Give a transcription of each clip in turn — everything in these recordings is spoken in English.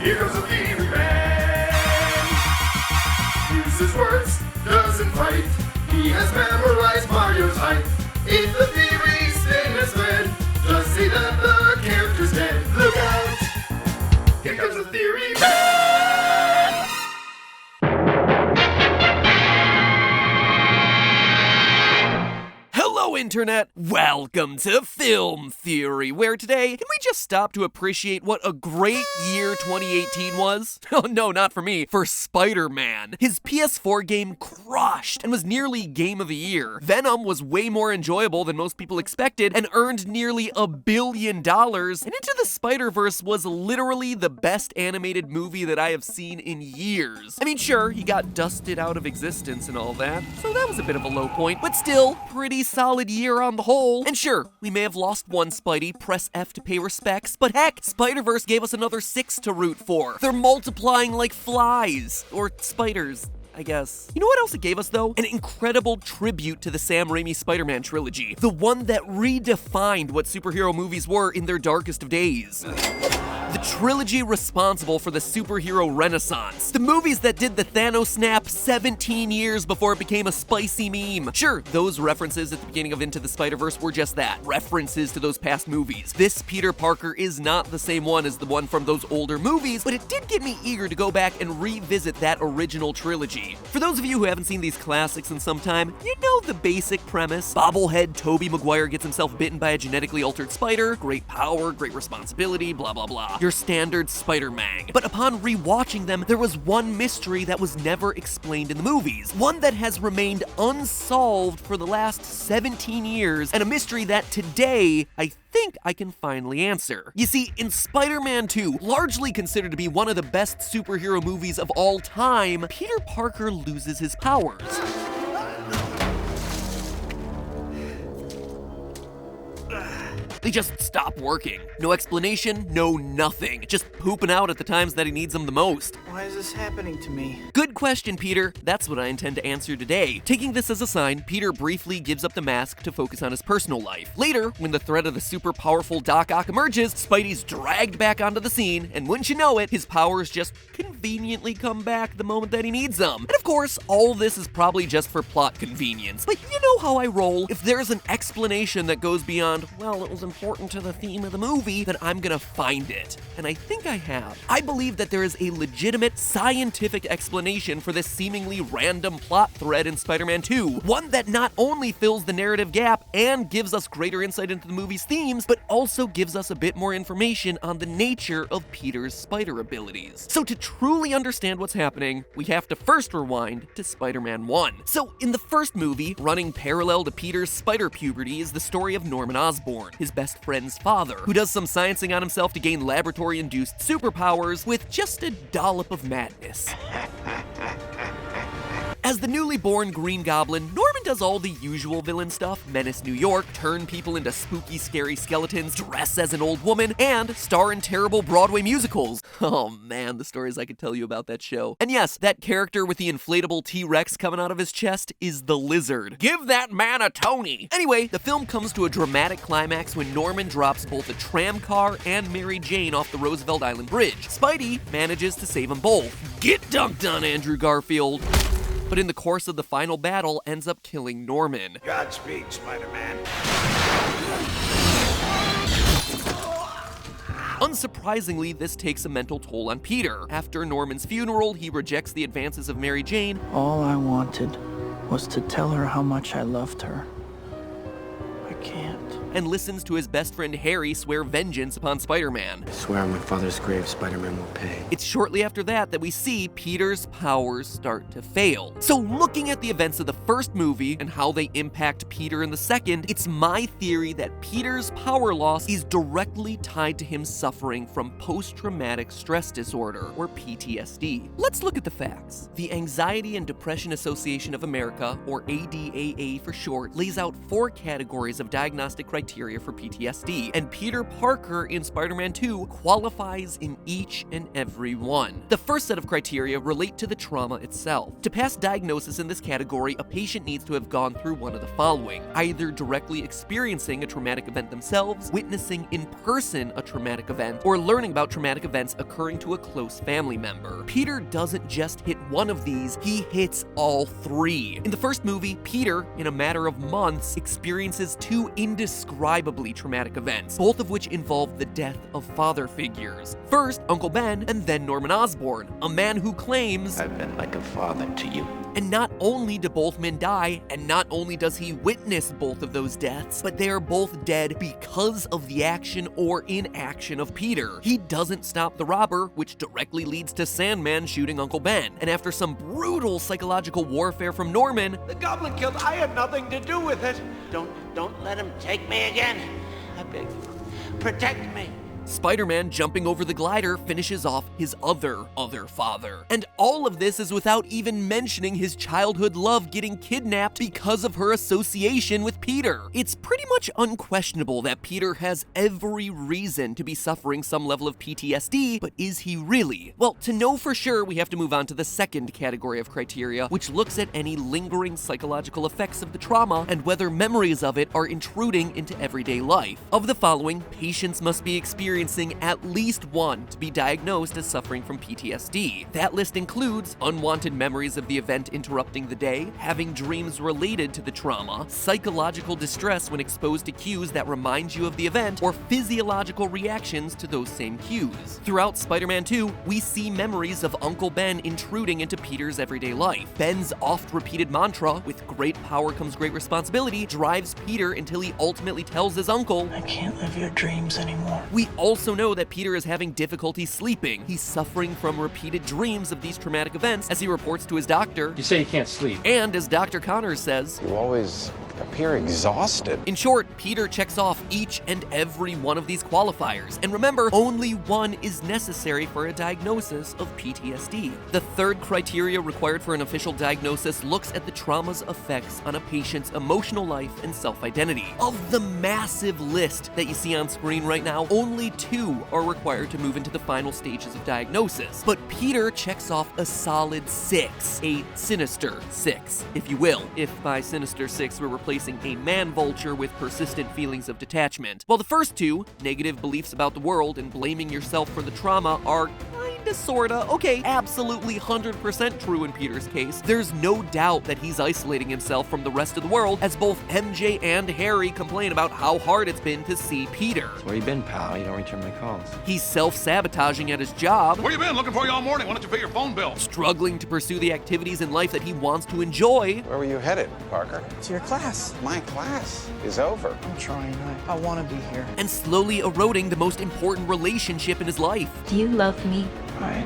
Here comes the theory man. Uses words, doesn't fight. He has memorized Mario's height. If the theory spin is thread, just say that the character's dead. Look out! Here comes the theory man! Hello, Internet! Welcome to Film Theory, where today, can we just stop to appreciate what a great year 2018 was? Oh no, not for me, for Spider-Man. His PS4 game crushed and was nearly Game of the Year. Venom was way more enjoyable than most people expected and earned nearly $1 billion. And Into the Spider-Verse was literally the best animated movie that I have seen in years. I mean, sure, he got dusted out of existence and all that, so that was a bit of a low point, but still, pretty solid year on the whole. And sure, we may have lost one Spidey, press F to pay respects, but heck, Spider-Verse gave us another 6 to root for. They're multiplying like flies, or spiders, I guess. You know what else it gave us, though? An incredible tribute to the Sam Raimi Spider-Man trilogy. The one that redefined what superhero movies were in their darkest of days. The trilogy responsible for the superhero renaissance. The movies that did the Thanos snap 17 years before it became a spicy meme. Sure, those references at the beginning of Into the Spider-Verse were just that, references to those past movies. This Peter Parker is not the same one as the one from those older movies, but it did get me eager to go back and revisit that original trilogy. For those of you who haven't seen these classics in some time, you know the basic premise. Bobblehead Tobey Maguire gets himself bitten by a genetically altered spider, great power, great responsibility, blah blah blah. Your standard Spider-Man. But upon rewatching them, there was one mystery that was never explained in the movies. One that has remained unsolved for the last 17 years, and a mystery that today, I think I can finally answer. You see, in Spider-Man 2, largely considered to be one of the best superhero movies of all time, Peter Parker loses his powers. They just stop working. No explanation, no nothing. Just pooping out at the times that he needs them the most. Why is this happening to me? Good question, Peter. That's what I intend to answer today. Taking this as a sign, Peter briefly gives up the mask to focus on his personal life. Later, when the threat of the super powerful Doc Ock emerges, Spidey's dragged back onto the scene, and wouldn't you know it, his powers just conveniently come back the moment that he needs them. And of course, all this is probably just for plot convenience. But you know how I roll. If there's an explanation that goes beyond, well, it was important to the theme of the movie, then I'm gonna find it. And I think I have. I believe that there is a legitimate scientific explanation for this seemingly random plot thread in Spider-Man 2. One that not only fills the narrative gap and gives us greater insight into the movie's themes, but also gives us a bit more information on the nature of Peter's spider abilities. So to truly understand what's happening, we have to first rewind to Spider-Man 1. So in the first movie, running parallel to Peter's spider puberty is the story of Norman Osborn, his best friend's father, who does some sciencing on himself to gain laboratory-induced superpowers with just a dollop of madness. As the newly born Green Goblin, Norman does all the usual villain stuff: menace New York, turn people into spooky, scary skeletons, dress as an old woman, and star in terrible Broadway musicals. Oh man, the stories I could tell you about that show. And yes, that character with the inflatable T-Rex coming out of his chest is the Lizard. Give that man a Tony! Anyway, the film comes to a dramatic climax when Norman drops both a tram car and Mary Jane off the Roosevelt Island Bridge. Spidey manages to save them both. Get dunked on, Andrew Garfield! But in the course of the final battle, ends up killing Norman. Godspeed, Spider-Man. Unsurprisingly, this takes a mental toll on Peter. After Norman's funeral, he rejects the advances of Mary Jane. All I wanted was to tell her how much I loved her. I can't. And listens to his best friend Harry swear vengeance upon Spider-Man. I swear on my father's grave, Spider-Man will pay. It's shortly after that that we see Peter's powers start to fail. So looking at the events of the first movie and how they impact Peter in the second, it's my theory that Peter's power loss is directly tied to him suffering from post-traumatic stress disorder, or PTSD. Let's look at the facts. The Anxiety and Depression Association of America, or ADAA for short, lays out 4 categories of diagnostic criteria criteria for PTSD, and Peter Parker in Spider-Man 2 qualifies in each and every one. The first set of criteria relate to the trauma itself. To pass diagnosis in this category, a patient needs to have gone through one of the following: either directly experiencing a traumatic event themselves, witnessing in person a traumatic event, or learning about traumatic events occurring to a close family member. Peter doesn't just hit one of these, he hits all three. In the first movie, Peter, in a matter of months, experiences two indescribably traumatic events, both of which involve the death of father figures. First, Uncle Ben, and then Norman Osborn, a man who claims, I've been like a father to you. And not only do both men die, and not only does he witness both of those deaths, but they are both dead because of the action or inaction of Peter. He doesn't stop the robber, which directly leads to Sandman shooting Uncle Ben. And after some brutal psychological warfare from Norman, The goblin killed. I had nothing to do with it. Don't let him take me again. I beg you. Protect me. Spider-Man jumping over the glider finishes off his other father. And all of this is without even mentioning his childhood love getting kidnapped because of her association with Peter. It's pretty much unquestionable that Peter has every reason to be suffering some level of PTSD, but is he really? Well, to know for sure, we have to move on to the second category of criteria, which looks at any lingering psychological effects of the trauma and whether memories of it are intruding into everyday life. Of the following, patients must be experiencing at least one to be diagnosed as suffering from PTSD. That list includes unwanted memories of the event interrupting the day, having dreams related to the trauma, psychological distress when exposed to cues that remind you of the event, or physiological reactions to those same cues. Throughout Spider-Man 2, we see memories of Uncle Ben intruding into Peter's everyday life. Ben's oft-repeated mantra, "with great power comes great responsibility," drives Peter until he ultimately tells his uncle, I can't live your dreams anymore. We also know that Peter is having difficulty sleeping. He's suffering from repeated dreams of these traumatic events, as he reports to his doctor. You say you can't sleep. And as Dr. Connors says, You always appear exhausted. in short, Peter checks off each and every one of these qualifiers. And remember, only one is necessary for a diagnosis of PTSD. The third criteria required for an official diagnosis looks at the trauma's effects on a patient's emotional life and self-identity. Of the massive list that you see on screen right now, only two are required to move into the final stages of diagnosis. But Peter checks off a solid 6, a sinister 6, if you will. If by sinister 6 we're replacing a man-vulture with persistent feelings of detachment. While the first two, negative beliefs about the world and blaming yourself for the trauma, are kinda sorta, okay, absolutely 100% true in Peter's case, there's no doubt that he's isolating himself from the rest of the world, as both MJ and Harry complain about how hard it's been to see Peter. Where you been, pal? You don't return my calls. He's self-sabotaging at his job, Where you been? Looking for you all morning. Why don't you pay your phone bill? struggling to pursue the activities in life that he wants to enjoy, Where were you headed, Parker? To your class. My class is over. I'm trying. I want to be here. and slowly eroding the most important relationship in his life. Do you love me? I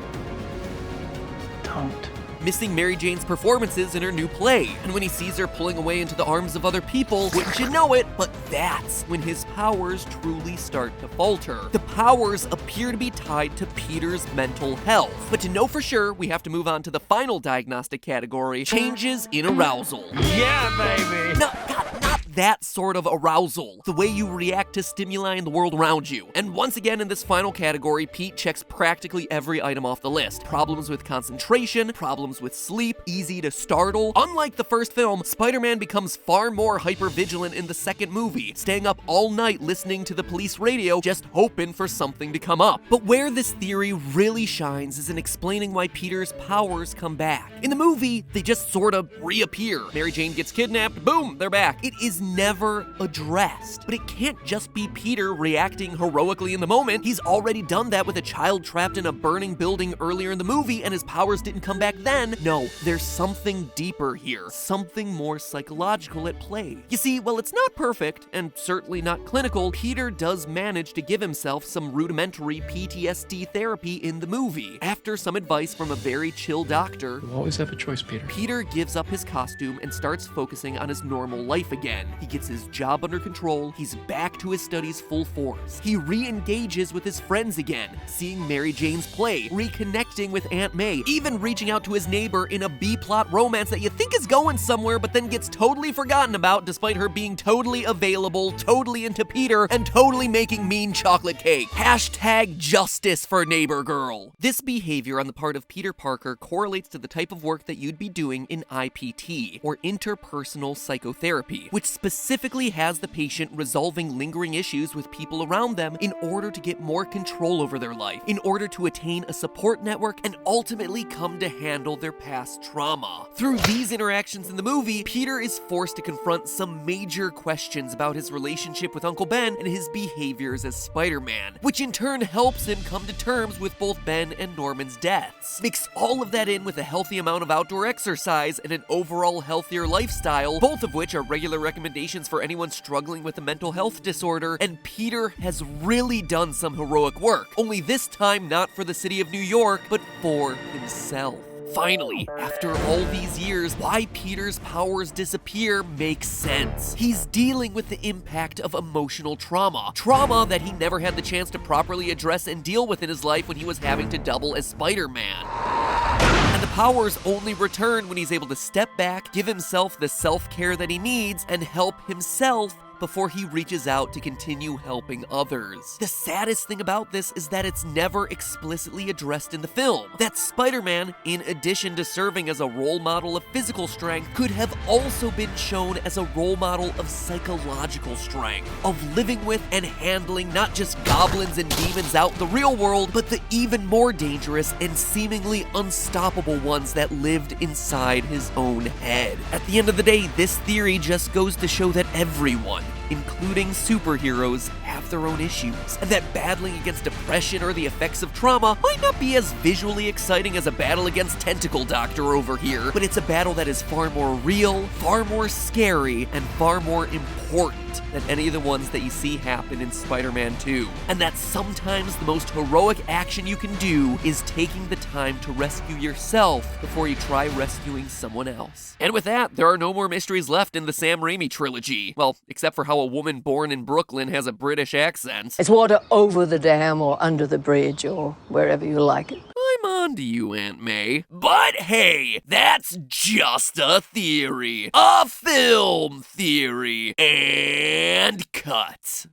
don't. Missing Mary Jane's performances in her new play. And when he sees her pulling away into the arms of other people, wouldn't you know it, but that's when his powers truly start to falter. The powers appear to be tied to Peter's mental health. But to know for sure, we have to move on to the final diagnostic category, changes in arousal. Yeah, baby. No, God, not that sort of arousal. The way you react to stimuli in the world around you. And once again in this final category, Pete checks practically every item off the list. Problems with concentration, problems with sleep, easy to startle. Unlike the first film, Spider-Man becomes far more hyper-vigilant in the second movie, staying up all night listening to the police radio, just hoping for something to come up. But where this theory really shines is in explaining why Peter's powers come back. In the movie, they just sort of reappear. Mary Jane gets kidnapped, boom, they're back. It is never addressed. But it can't just be Peter reacting heroically in the moment. He's already done that with a child trapped in a burning building earlier in the movie, and his powers didn't come back then. No, there's something deeper here, something more psychological at play. You see, while it's not perfect, and certainly not clinical, Peter does manage to give himself some rudimentary PTSD therapy in the movie. After some advice from a very chill doctor, You always have a choice, Peter. Peter gives up his costume and starts focusing on his normal life again. He gets his job under control, he's back to his studies full force. He re-engages with his friends again, seeing Mary Jane's play, reconnecting with Aunt May, even reaching out to his neighbor in a B-plot romance that you think is going somewhere but then gets totally forgotten about despite her being totally available, totally into Peter, and totally making mean chocolate cake. Hashtag justice for neighbor girl. This behavior on the part of Peter Parker correlates to the type of work that you'd be doing in IPT, or interpersonal psychotherapy, which specifically has the patient resolving lingering issues with people around them in order to get more control over their life, in order to attain a support network and ultimately come to handle their past trauma. Through these interactions in the movie, Peter is forced to confront some major questions about his relationship with Uncle Ben and his behaviors as Spider-Man, which in turn helps him come to terms with both Ben and Norman's deaths. Mix all of that in with a healthy amount of outdoor exercise and an overall healthier lifestyle, both of which are regular recommendations for anyone struggling with a mental health disorder, and Peter has really done some heroic work, only this time not for the city of New York, but for himself. Finally, after all these years, why Peter's powers disappear makes sense. He's dealing with the impact of emotional trauma. Trauma that he never had the chance to properly address and deal with in his life when he was having to double as Spider-Man. And the powers only return when he's able to step back, give himself the self-care that he needs, and help himself before he reaches out to continue helping others. The saddest thing about this is that it's never explicitly addressed in the film. That Spider-Man, in addition to serving as a role model of physical strength, could have also been shown as a role model of psychological strength, of living with and handling not just goblins and demons out in the real world, but the even more dangerous and seemingly unstoppable ones that lived inside his own head. At the end of the day, this theory just goes to show that everyone, including superheroes, have their own issues, and that battling against depression or the effects of trauma might not be as visually exciting as a battle against Tentacle Doctor over here, but it's a battle that is far more real, far more scary, and far more important than any of the ones that you see happen in Spider-Man 2. And that sometimes the most heroic action you can do is taking the time to rescue yourself before you try rescuing someone else. And with that, there are no more mysteries left in the Sam Raimi trilogy. Well, except for how a woman born in Brooklyn has a British accent. It's water over the dam or under the bridge or wherever you like it. I'm on to you, Aunt May. But hey, that's just a theory. A film theory. And cut.